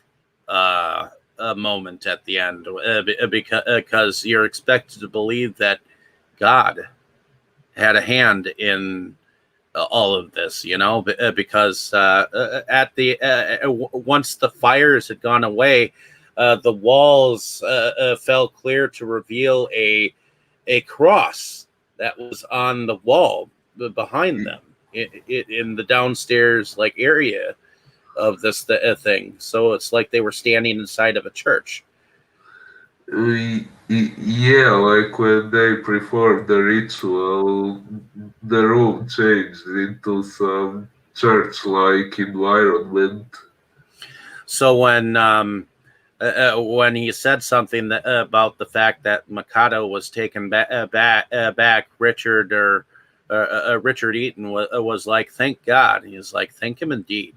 moment at the end, because you're expected to believe that God had a hand in all of this, because at the once the fires had gone away, the walls fell clear to reveal a cross that was on the wall behind them in the downstairs like area of this thing. So it's like they were standing inside of a church. yeah, like when they performed the ritual, the room changed into some church-like environment. So when he said something about the fact that Mikado was taken back, Richard Eaton was like, "Thank God." He was like, "Thank him indeed."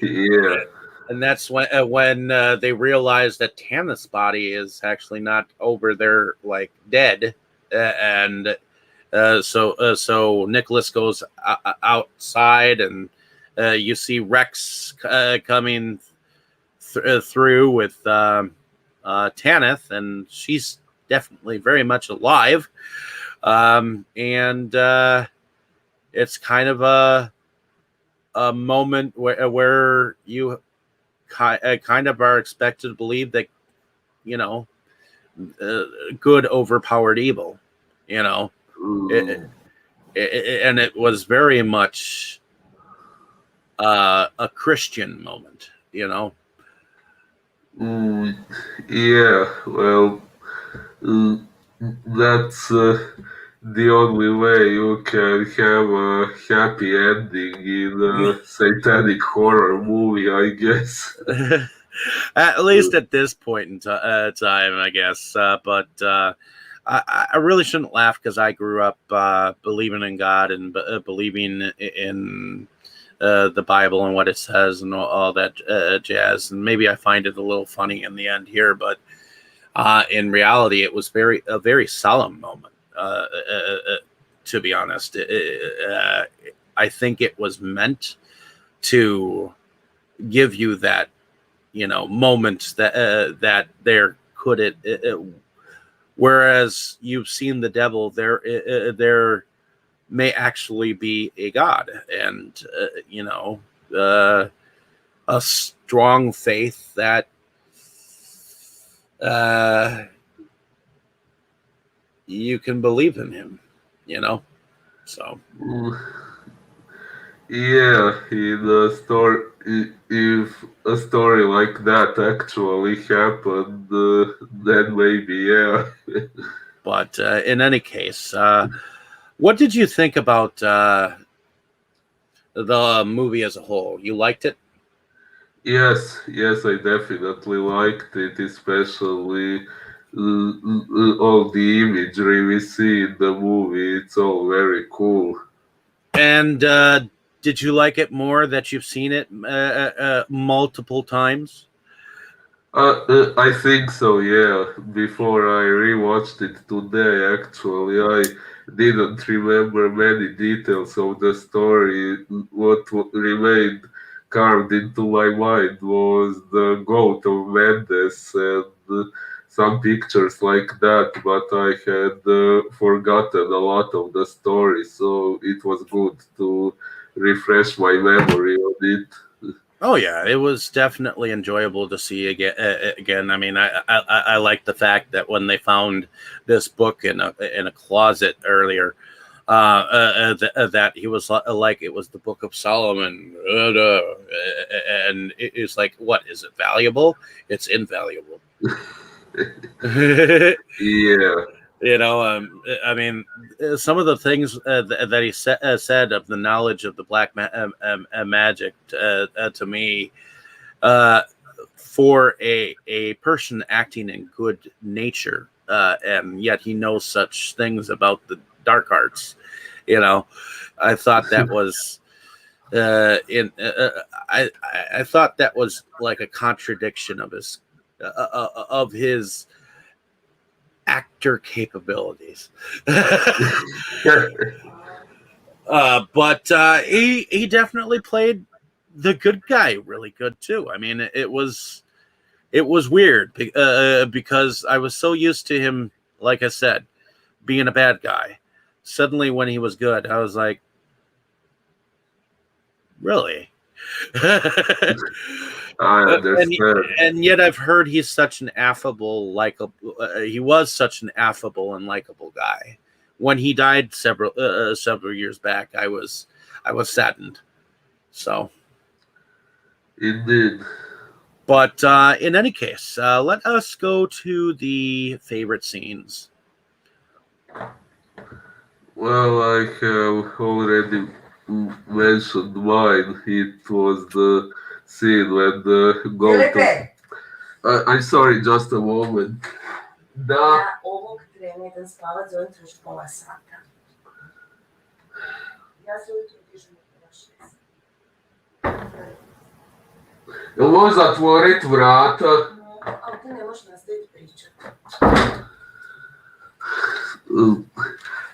Yeah. And that's when they realized that Tanith's body is actually not over there, like dead, and so Nicholas goes outside, and you see Rex coming through with Tanith, and she's definitely very much alive, and it's kind of a moment where you kind of are expected to believe that good overpowered evil, and it was very much a Christian moment. Mm, yeah, well, uh, that's the only way you can have a happy ending in a satanic horror movie, I guess. At least at this point in time, I guess. But I really shouldn't laugh, because I grew up believing in God and believing in the Bible and what it says and all that jazz. And maybe I find it a little funny in the end here, but in reality, it was a very solemn moment. To be honest, I think it was meant to give you that moment that there could it whereas you've seen the devil, there may actually be a god, and uh, a strong faith that uh, you can believe in him, you know. So Yeah, in a story, if a story like that actually happened, then maybe, yeah. but in any case, what did you think about the movie as a whole? You liked it? Yes, yes, I definitely liked it, especially all the imagery we see in the movie. It's all very cool. And did you like it more that you've seen it multiple times? I think so, yeah. Before I rewatched it today, actually, I didn't remember many details of the story. What remained carved into my mind was the goat of Mendes and some pictures like that, but I had forgotten a lot of the story, so it was good to refresh my memory on it. Oh yeah, it was definitely enjoyable to see again. Again, I mean, I like the fact that when they found this book in a closet earlier, that he was like it was the Book of Solomon, and it's like, what is it valuable? It's invaluable. Yeah. I mean, some of the things that he said of the knowledge of the black magic to me, uh, for a person acting in good nature, and yet he knows such things about the dark arts. You know, I thought that was in I thought that was like a contradiction of his actor capabilities. But he definitely played the good guy really good too. I mean, it was weird because I was so used to him, like I said, being a bad guy. Suddenly, when he was good, I was like, really? I and understand. and yet I've heard he's such an affable, likable. He was such an affable and likable guy. When he died several years back, I was saddened. So, Indeed. but in any case, let us go to the favorite scenes. Well, I have already mentioned mine. It was the scene when the go to. I'm sorry, just a moment. Da. Jel možeš zatvorit vrata?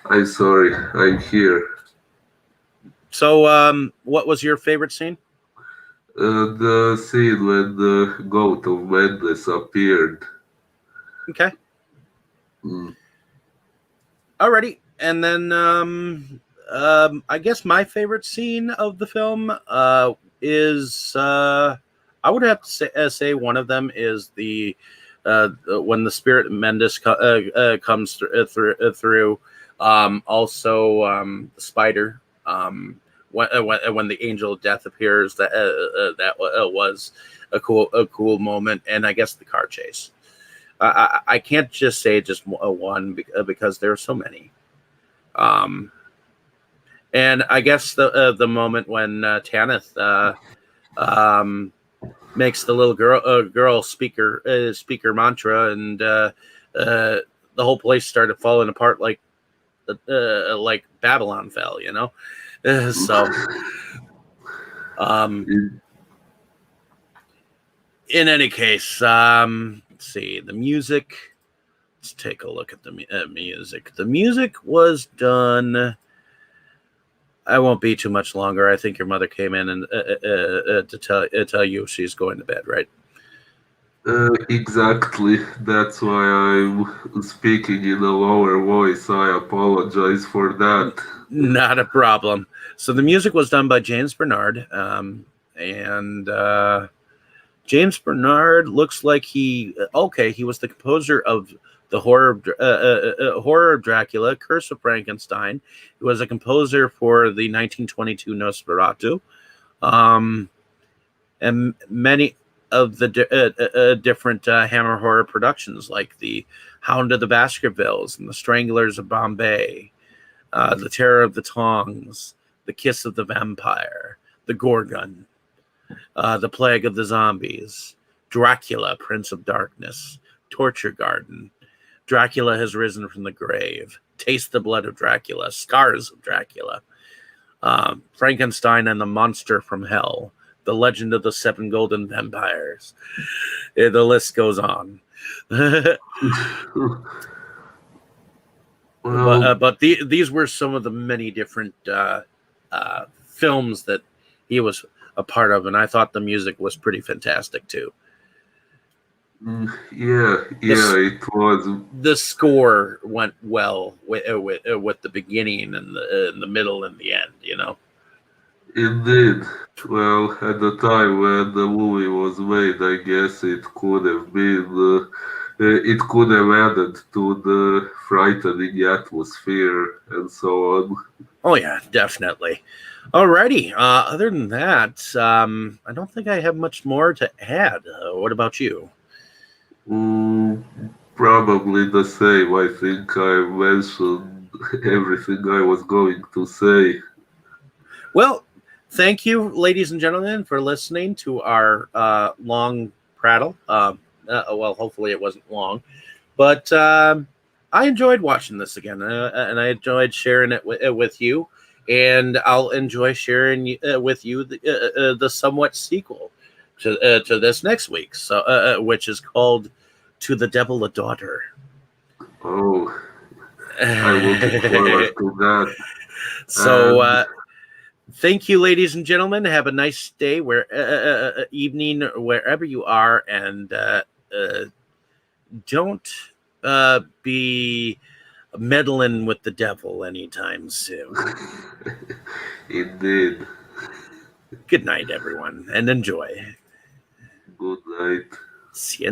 I'm sorry, I'm here. So, what was your favorite scene? The scene when the goat of madness appeared. Okay, Mm. alrighty, and then I guess my favorite scene of the film is I would have to say one of them is the when the spirit Mendes comes through. Also, the spider. When the angel of death appears, that was a cool moment, and I guess the car chase. I can't just say just one because there are so many. Um, and I guess the moment when Tanith makes the little girl speaker mantra, and the whole place started falling apart like Babylon fell, so in any case, let's see the music. Let's take a look at the music. The music was done. I won't be too much longer. I think your mother came in and to tell you she's going to bed, right? Exactly. That's why I'm speaking in a lower voice. I apologize for that. Not a problem. So the music was done by James Bernard, and James Bernard looks like he was the composer of the horror of Dracula, Curse of Frankenstein. He was a composer for the 1922 Nosferatu, um, and many of the different Hammer horror productions, like the Hound of the Baskervilles and the Stranglers of Bombay, the Terror of the Tongs, the Kiss of the Vampire, the Gorgon, the Plague of the Zombies, Dracula, Prince of Darkness, Torture Garden, Dracula Has Risen from the Grave, Taste the Blood of Dracula, Scars of Dracula, Frankenstein and the Monster from Hell, The Legend of the Seven Golden Vampires. The list goes on. but Well, these were some of the many different films that he was a part of, and I thought the music was pretty fantastic too. yeah, The it was. the score went well with the beginning and the middle and the end. You know. Indeed. Well, at the time when the movie was made, I guess it could have been, it could have added to the frightening atmosphere and so on. Oh yeah, definitely. Alrighty. Other than that, I don't think I have much more to add. What about you? Mm, Probably the same. I think I mentioned everything I was going to say. Well, thank you, ladies and gentlemen, for listening to our long prattle. Well, hopefully it wasn't long, but I enjoyed watching this again, and I enjoyed sharing it with you. And I'll enjoy sharing with you the somewhat sequel to this next week, so which is called "To the Devil a Daughter." Oh, I'm looking forward to that. so And thank you, ladies and gentlemen. Have a nice day, evening, wherever you are, and don't be meddling with the devil anytime soon. indeed, Good night, everyone, and enjoy. good night. See you